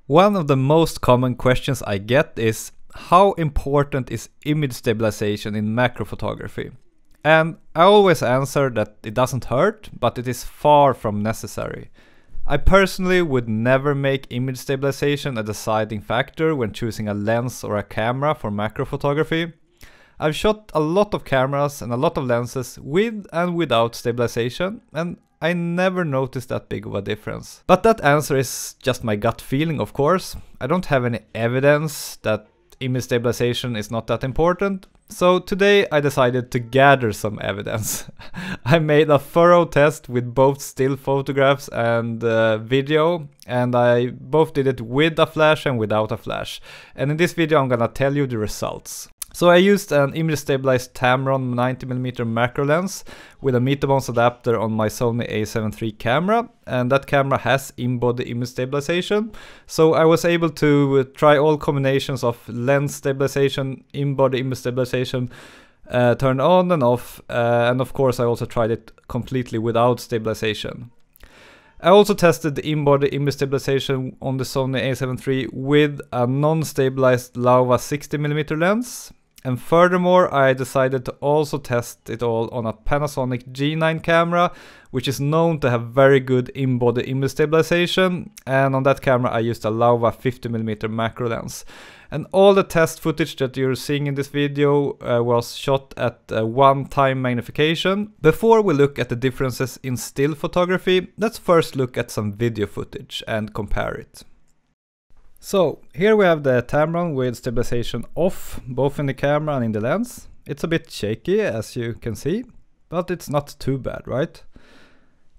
One of the most common questions I get is, how important is image stabilization in macro photography? And I always answer that it doesn't hurt, but it is far from necessary. I personally would never make image stabilization a deciding factor when choosing a lens or a camera for macro photography. I've shot a lot of cameras and a lot of lenses with and without stabilization, and I never noticed that big of a difference. But that answer is just my gut feeling, of course. I don't have any evidence that image stabilization is not that important. So today I decided to gather some evidence. I made a thorough test with both still photographs and video, and I both did it with a flash and without a flash. And in this video I'm gonna tell you the results. So I used an image stabilized Tamron 90mm macro lens with a meter-bones adapter on my Sony a7 III camera, and that camera has in-body image stabilization. So I was able to try all combinations of lens stabilization, in-body image stabilization, turned on and off, and of course I also tried it completely without stabilization. I also tested the in-body image stabilization on the Sony a7 III with a non-stabilized Laowa 60mm lens. And furthermore, I decided to also test it all on a Panasonic G9 camera, which is known to have very good in-body image stabilization. And on that camera I used a Laowa 50mm macro lens. And all the test footage that you're seeing in this video was shot at 1x magnification. Before we look at the differences in still photography, let's first look at some video footage and compare it. So here we have the Tamron with stabilization off, both in the camera and in the lens. It's a bit shaky, as you can see, but it's not too bad, right?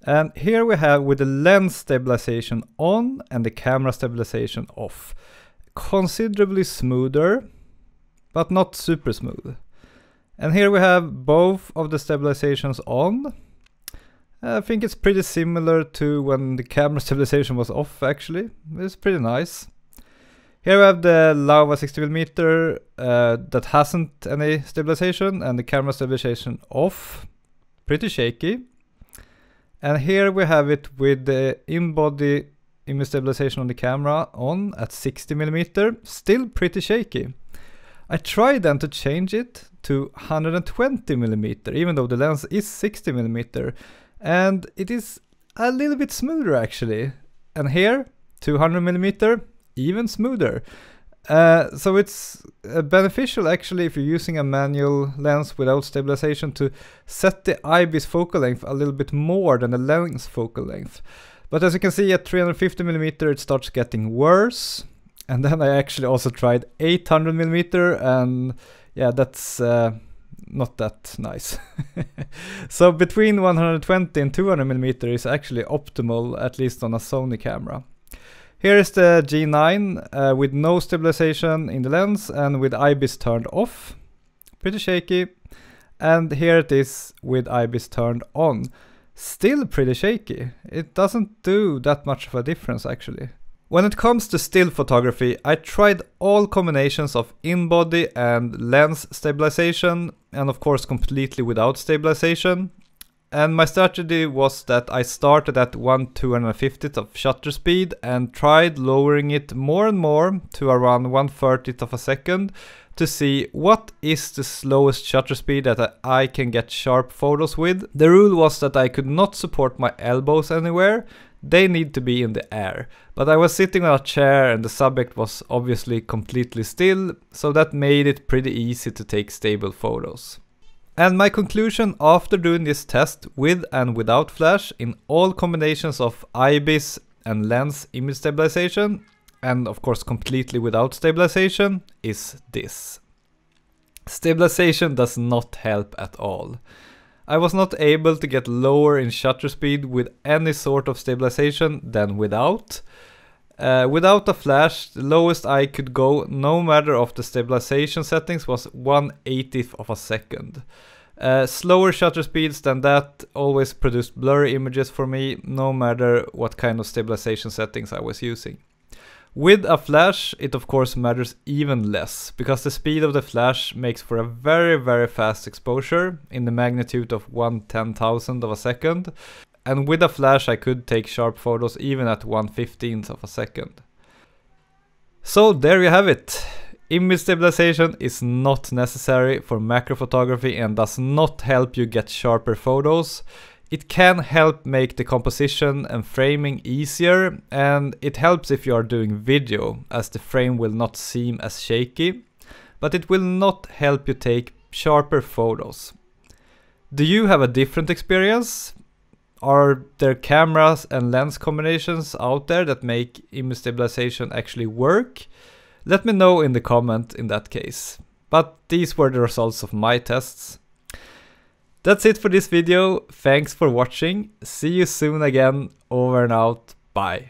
And here we have with the lens stabilization on and the camera stabilization off. Considerably smoother, but not super smooth. And here we have both of the stabilizations on. I think it's pretty similar to when the camera stabilization was off, actually. It's pretty nice. Here we have the Laowa 60mm that hasn't any stabilization, and the camera stabilization off, pretty shaky. And here we have it with the in-body image stabilization on the camera on at 60mm, still pretty shaky. I tried then to change it to 120mm, even though the lens is 60mm, and it is a little bit smoother actually. And here, 200mm, even smoother. So it's beneficial actually if you're using a manual lens without stabilization to set the IBIS focal length a little bit more than the lens focal length. But as you can see, at 350mm it starts getting worse. And then I actually also tried 800mm, and yeah, that's not that nice. So between 120 and 200mm is actually optimal, at least on a Sony camera. Here is the G9 with no stabilization in the lens and with IBIS turned off. Pretty shaky. And here it is with IBIS turned on. Still pretty shaky. It doesn't do that much of a difference actually. When it comes to still photography, I tried all combinations of in-body and lens stabilization, and of course completely without stabilization. And my strategy was that I started at 1/250th of shutter speed and tried lowering it more and more to around 1/30th of a second to see what is the slowest shutter speed that I can get sharp photos with. The rule was that I could not support my elbows anywhere. They need to be in the air. But I was sitting on a chair and the subject was obviously completely still, so that made it pretty easy to take stable photos. And my conclusion after doing this test with and without flash in all combinations of IBIS and lens image stabilization, and of course completely without stabilization, is this. Stabilization does not help at all. I was not able to get lower in shutter speed with any sort of stabilization than without. Without a flash, the lowest I could go, no matter of the stabilization settings, was 1/80th of a second. Slower shutter speeds than that always produced blurry images for me, no matter what kind of stabilization settings I was using. With a flash, it of course matters even less, because the speed of the flash makes for a very, very fast exposure in the magnitude of 1/10,000th of a second. And with a flash I could take sharp photos even at 1/15th of a second. So there you have it. Image stabilization is not necessary for macro photography and does not help you get sharper photos. It can help make the composition and framing easier, and it helps if you are doing video, as the frame will not seem as shaky, but it will not help you take sharper photos. Do you have a different experience? Are there cameras and lens combinations out there that make image stabilization actually work? Let me know in the comment in that case. But these were the results of my tests. That's it for this video. Thanks for watching. See you soon again. Over and out. Bye.